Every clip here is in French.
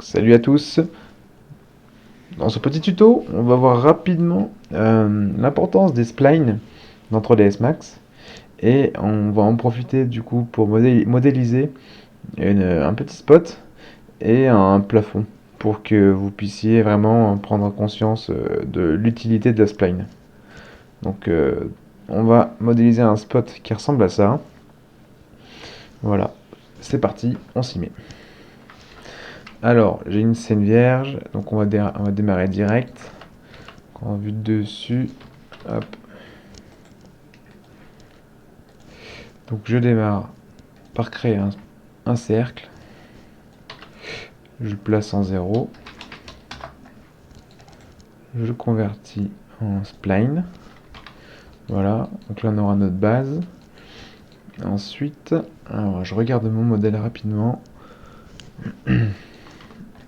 Salut à tous. Dans ce petit tuto, on va voir rapidement l'importance des splines dans 3ds Max et on va en profiter du coup pour modéliser un petit spot et un plafond pour que vous puissiez vraiment prendre conscience de l'utilité de la spline. Donc on va modéliser un spot qui ressemble à ça. Voilà, c'est parti, on s'y met. Alors, j'ai une scène vierge, donc on va démarrer direct. En vue de dessus, hop. Donc je démarre par créer un cercle. Je le place en 0. Je le convertis en spline. Voilà, donc là on aura notre base. Ensuite, alors, je regarde mon modèle rapidement.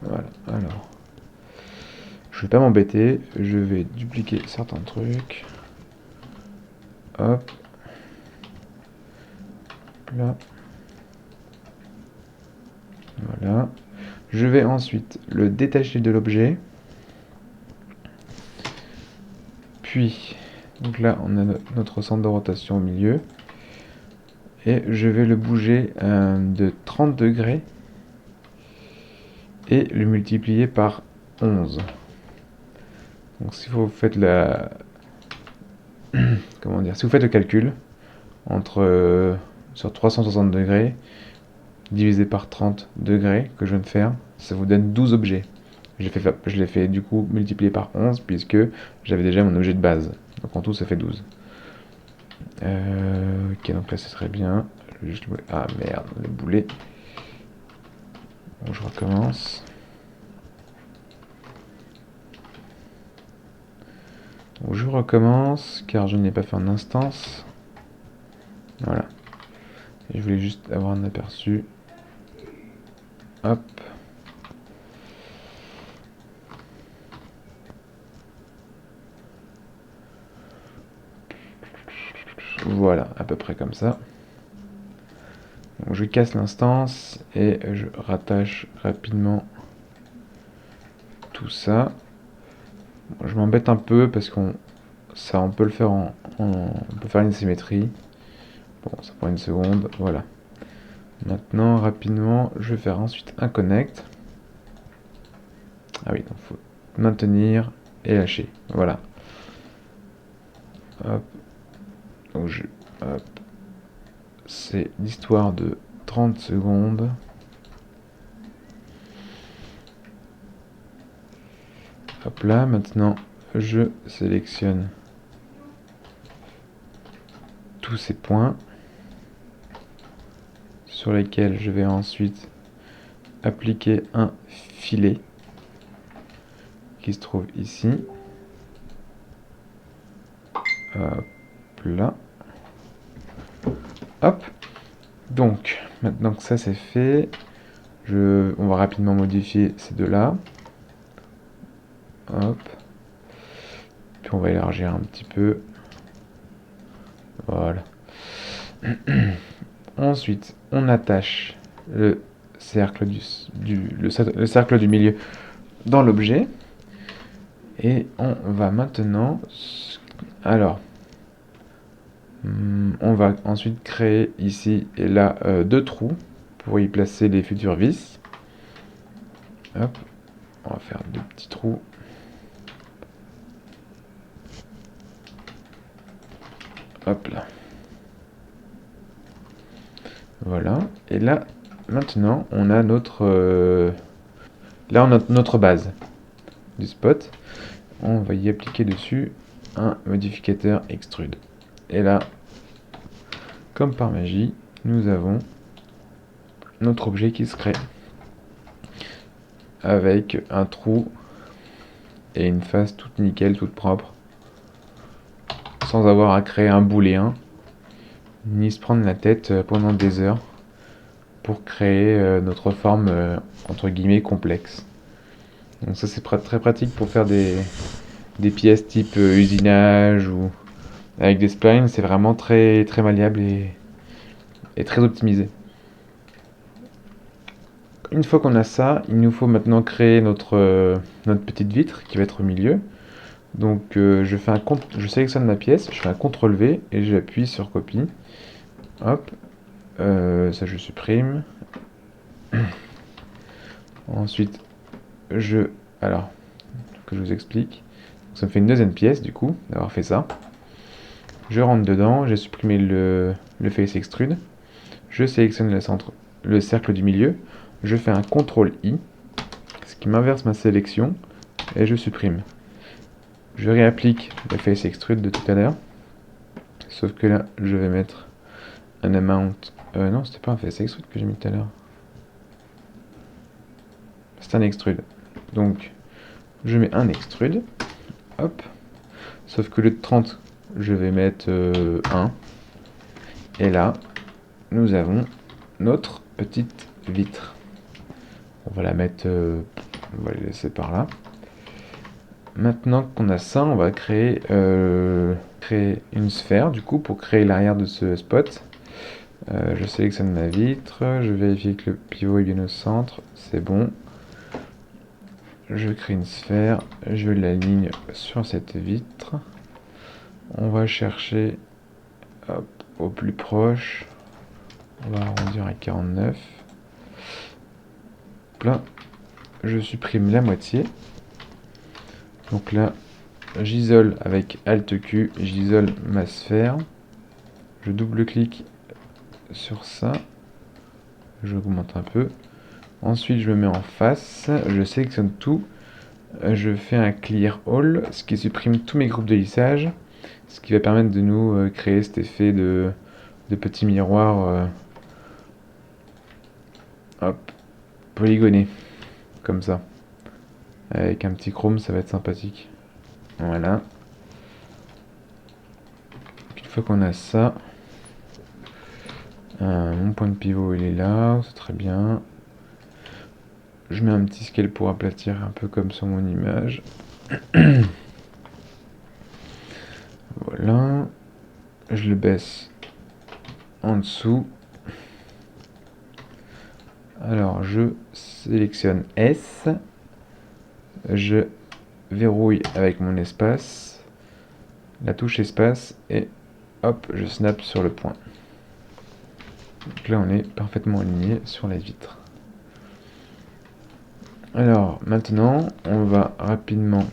Voilà, alors. Je vais pas m'embêter, je vais dupliquer certains trucs. Hop. Là. Voilà. Je vais ensuite le détacher de l'objet. Puis, donc là, on a notre centre de rotation au milieu. Et je vais le bouger de 30 degrés et le multiplier par 11. Donc si vous faites comment dire, si vous faites le calcul sur 360 degrés divisé par 30 degrés que je viens de faire, ça vous donne 12 objets. Je l'ai fait du coup multiplié par 11 puisque j'avais déjà mon objet de base. Donc en tout ça fait 12. Ok, donc là ce serait bien. Ah merde, le boulet. Bon, je recommence. Donc, je recommence car je n'ai pas fait en instance. Voilà. Et je voulais juste avoir un aperçu. Hop. Voilà, à peu près comme ça. Donc je casse l'instance et je rattache rapidement tout ça. Bon, je m'embête un peu parce on peut le faire on peut faire une symétrie. Bon, ça prend une seconde, voilà. Maintenant, rapidement, je vais faire ensuite un connect. Ah oui, donc faut maintenir et lâcher. Voilà. Hop. Donc hop. C'est l'histoire de 30 secondes. Hop là, maintenant je sélectionne tous ces points sur lesquels je vais ensuite appliquer un filet qui se trouve ici. Hop là. Hop. Donc, maintenant que ça c'est fait, on va rapidement modifier ces deux-là. Hop. Puis on va élargir un petit peu. Voilà. Ensuite, on attache le cercle le cercle du milieu dans l'objet. Et on va maintenant... Alors, on va ensuite créer ici et là deux trous pour y placer les futurs vis. Hop, on va faire deux petits trous. Hop là. Voilà. Et là, maintenant, on a notre base du spot. On va y appliquer dessus un modificateur extrude. Et là, comme par magie, nous avons notre objet qui se crée avec un trou et une face toute nickel, toute propre, sans avoir à créer un booléen, ni se prendre la tête pendant des heures pour créer notre forme entre guillemets complexe. Donc ça c'est très pratique pour faire des pièces type usinage ou avec des splines, c'est vraiment très malléable et très optimisé. une fois qu'on a ça, il nous faut maintenant créer notre petite vitre qui va être au milieu. Donc je sélectionne ma pièce, je fais un CTRL V et j'appuie sur copie. Hop, ça je supprime. Ensuite, alors, que je vous explique. Ça me fait une deuxième pièce du coup, d'avoir fait ça. Je rentre dedans, j'ai supprimé le face extrude. Je sélectionne le cercle du milieu. Je fais un CTRL I, ce qui m'inverse ma sélection, et je supprime. Je réapplique le face extrude de tout à l'heure. Sauf que là, je vais mettre un amount. Non, c'était pas un face extrude que j'ai mis tout à l'heure. C'est un extrude. Donc, je mets un extrude. Hop. Sauf que le 30, je vais mettre 1. Et là, nous avons notre petite vitre. On va la mettre. On va la laisser par là. Maintenant qu'on a ça, on va créer une sphère du coup pour créer l'arrière de ce spot. Je sélectionne ma vitre, je vérifie que le pivot est bien au centre, c'est bon. Je crée une sphère, je l'aligne sur cette vitre. On va chercher hop, au plus proche. On va arrondir à 49. Là, je supprime la moitié. Donc là, j'isole avec Alt Q, j'isole ma sphère. Je double-clique sur ça. J'augmente un peu. Ensuite, je me mets en face. Je sélectionne tout. Je fais un Clear All, ce qui supprime tous mes groupes de lissage. Ce qui va permettre de nous créer cet effet de petits miroirs hop, polygonés. Comme ça. Avec un petit chrome, ça va être sympathique. Voilà. Une fois qu'on a ça, mon point de pivot il est là, c'est très bien. Je mets un petit scale pour aplatir un peu comme sur mon image. Voilà. Je le baisse en dessous. Alors je sélectionne S. Je verrouille avec mon espace. La touche espace et hop, je snap sur le point. Donc là on est parfaitement aligné sur la vitre. Alors maintenant on va rapidement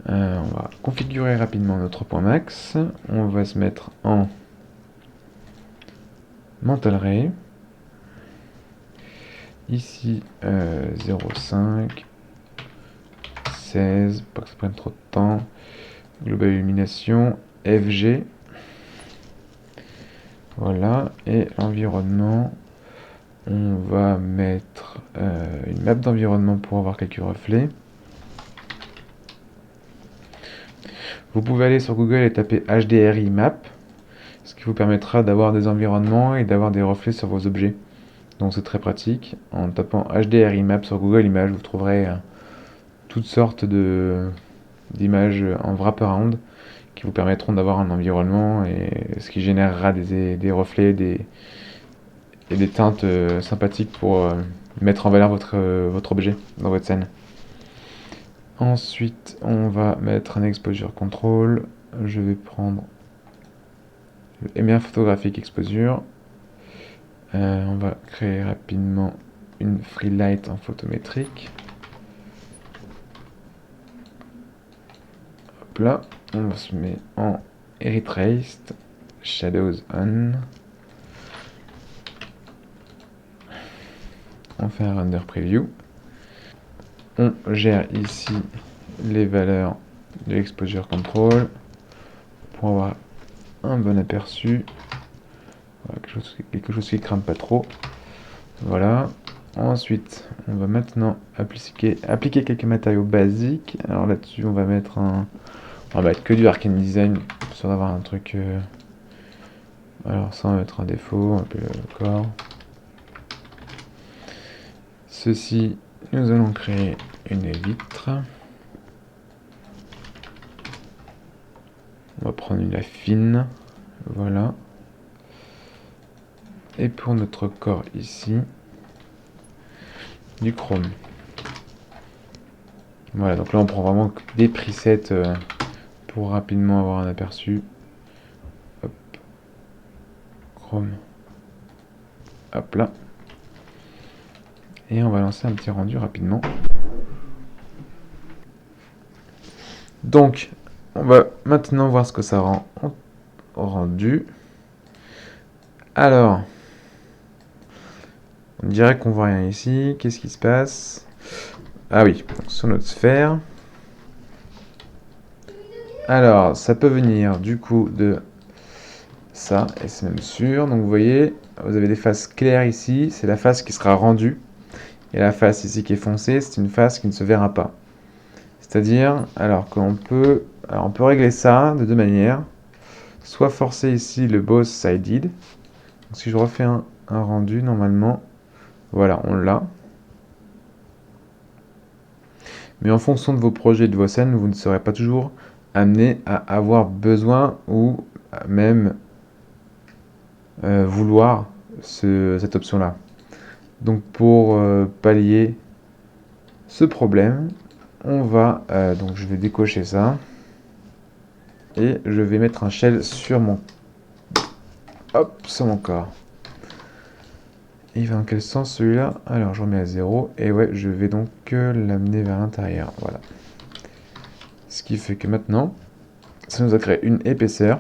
on va configurer rapidement notre point max. On va se mettre en mental ray. Ici 0,5, 16, pas que ça prenne trop de temps. Global illumination, FG. Voilà, et l'environnement, on va mettre une map d'environnement pour avoir quelques reflets. Vous pouvez aller sur Google et taper HDRI Map, ce qui vous permettra d'avoir des environnements et d'avoir des reflets sur vos objets. Donc c'est très pratique. En tapant HDRI Map sur Google Images, vous trouverez toutes sortes d'images en wraparound qui vous permettront d'avoir un environnement et ce qui générera des reflets et des teintes sympathiques pour mettre en valeur votre objet dans votre scène. Ensuite, on va mettre un exposure control. Je vais prendre le M1 photographique exposure. On va créer rapidement une free light en photométrique. Hop là, on se met en Erythraced, Shadows on. On fait un render preview. On gère ici les valeurs de l'exposure control pour avoir un bon aperçu. Voilà, quelque chose qui crame pas trop. Voilà. Ensuite, on va maintenant appliquer quelques matériaux basiques. Alors là-dessus, on va mettre que du Arcane Design, pour avoir un truc. Alors ça, on va mettre un défaut, un peu le corps. Ceci, nous allons créer une vitre. On va prendre une fine. Voilà. Et pour notre corps ici, du Chrome. Voilà, donc là on prend vraiment des presets pour rapidement avoir un aperçu. Hop, Chrome. Hop là. Et on va lancer un petit rendu rapidement. Donc, on va maintenant voir ce que ça rend en rendu. Alors, on dirait qu'on voit rien ici. Qu'est-ce qui se passe? Ah oui, donc sur notre sphère. Alors, ça peut venir du coup de ça, et c'est même sûr. Donc vous voyez, vous avez des faces claires ici, c'est la face qui sera rendue. Et la face ici qui est foncée, c'est une face qui ne se verra pas. C'est-à-dire, on peut régler ça de deux manières. Soit forcer ici le boss sided. Donc si je refais un rendu, normalement, voilà, on l'a. Mais en fonction de vos projets et de vos scènes, vous ne serez pas toujours amené à avoir besoin ou même vouloir cette option-là. Donc pour pallier ce problème, on va donc je vais décocher ça et je vais mettre un shell sur mon corps. Il va dans quel sens celui-là? Alors je remets à 0 et ouais, je vais donc l'amener vers l'intérieur. Voilà. Ce qui fait que maintenant, ça nous a créé une épaisseur.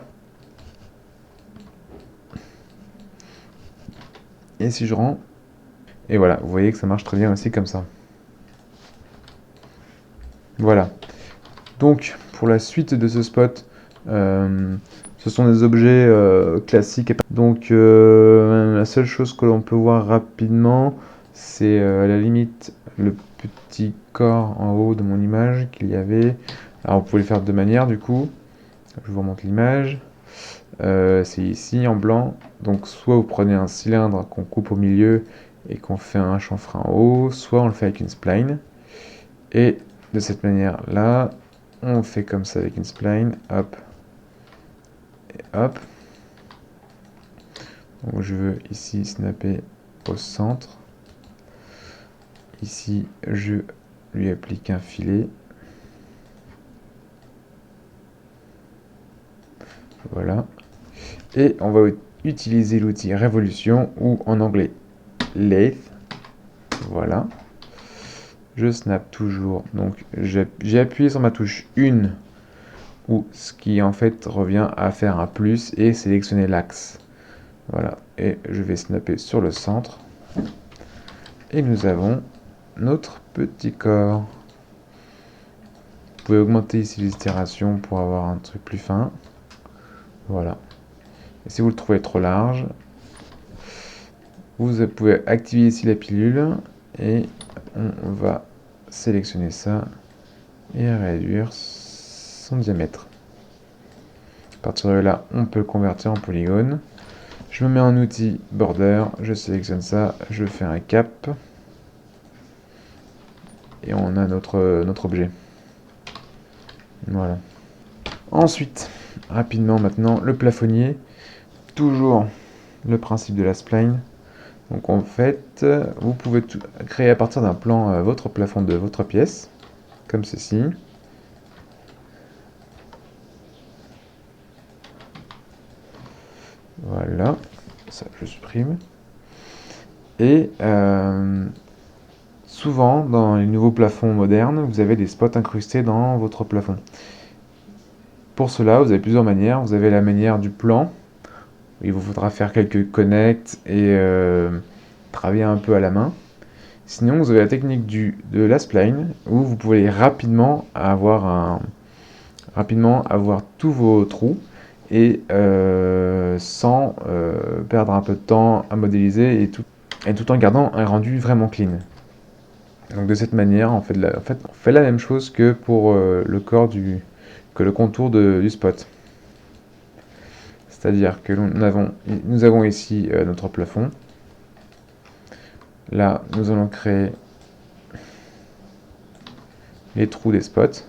Et si je rends, et voilà, vous voyez que ça marche très bien aussi comme ça. Voilà. Donc, pour la suite de ce spot, ce sont des objets classiques. Donc, la seule chose que l'on peut voir rapidement, c'est à la limite le petit corps en haut de mon image qu'il y avait. Alors, vous pouvez le faire de deux manières du coup. Je vous remonte l'image. C'est ici en blanc. Donc, soit vous prenez un cylindre qu'on coupe au milieu et qu'on fait un chanfrein en haut, soit on le fait avec une spline. Et de cette manière-là, on fait comme ça avec une spline, hop, et hop. Donc je veux ici snapper au centre. Ici, je lui applique un filet. Voilà. Et on va utiliser l'outil Révolution ou en anglais Lathe. Voilà. Je snap toujours. Donc j'ai appuyé sur ma touche 1 ou ce qui en fait revient à faire un plus et sélectionner l'axe. Voilà, et je vais snapper sur le centre. Et nous avons notre petit corps. Vous pouvez augmenter ici les itérations pour avoir un truc plus fin. Voilà. Et si vous le trouvez trop large, vous pouvez activer ici la pilule et on va sélectionner ça et réduire son diamètre. À partir de là, on peut le convertir en polygone. Je me mets en outil border, je sélectionne ça, je fais un cap et on a notre objet. Voilà. Ensuite, rapidement maintenant, le plafonnier. Toujours le principe de la spline. Donc en fait, vous pouvez créer à partir d'un plan votre plafond de votre pièce, comme ceci. Voilà, ça je supprime. Et souvent, dans les nouveaux plafonds modernes, vous avez des spots incrustés dans votre plafond. Pour cela, vous avez plusieurs manières. Vous avez la manière du plan. Il vous faudra faire quelques connects et travailler un peu à la main. Sinon, vous avez la technique de la spline, où vous pouvez rapidement avoir tous vos trous et sans perdre un peu de temps à modéliser et tout en gardant un rendu vraiment clean. Donc de cette manière, on fait la même chose que pour le contour du spot. C'est-à-dire que nous avons ici notre plafond. Là, nous allons créer les trous des spots.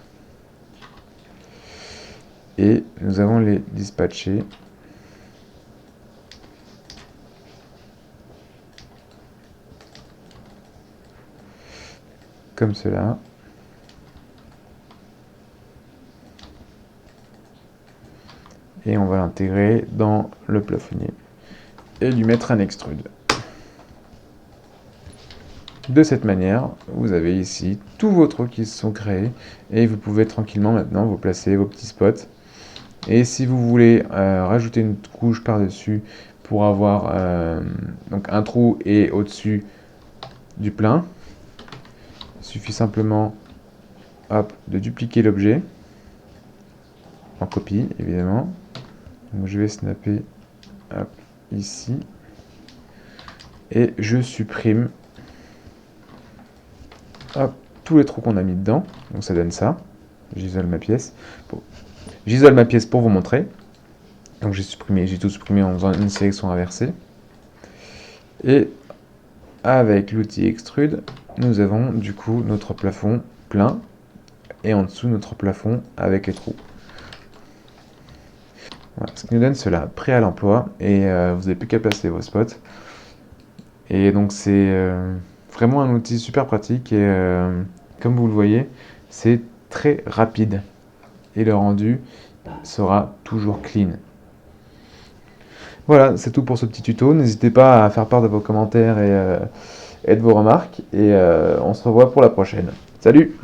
Et nous avons les dispatchés. comme cela. Et on va l'intégrer dans le plafonnier et lui mettre un extrude. De cette manière, vous avez ici tous vos trous qui se sont créés et vous pouvez tranquillement maintenant vous placer vos petits spots. Et si vous voulez rajouter une couche par-dessus pour avoir donc un trou et au-dessus du plein, il suffit simplement hop, de dupliquer l'objet en copie évidemment. Donc je vais snapper hop, ici et je supprime hop, tous les trous qu'on a mis dedans. Donc ça donne ça. J'isole ma pièce. J'isole ma pièce pour vous montrer. Donc j'ai tout supprimé en faisant une sélection inversée. Et avec l'outil extrude, nous avons du coup notre plafond plein et en dessous notre plafond avec les trous. Voilà, ce qui nous donne cela prêt à l'emploi et vous n'avez plus qu'à placer vos spots. Et donc c'est vraiment un outil super pratique et comme vous le voyez, c'est très rapide et le rendu sera toujours clean. Voilà, c'est tout pour ce petit tuto. N'hésitez pas à faire part de vos commentaires et de vos remarques. Et on se revoit pour la prochaine. Salut!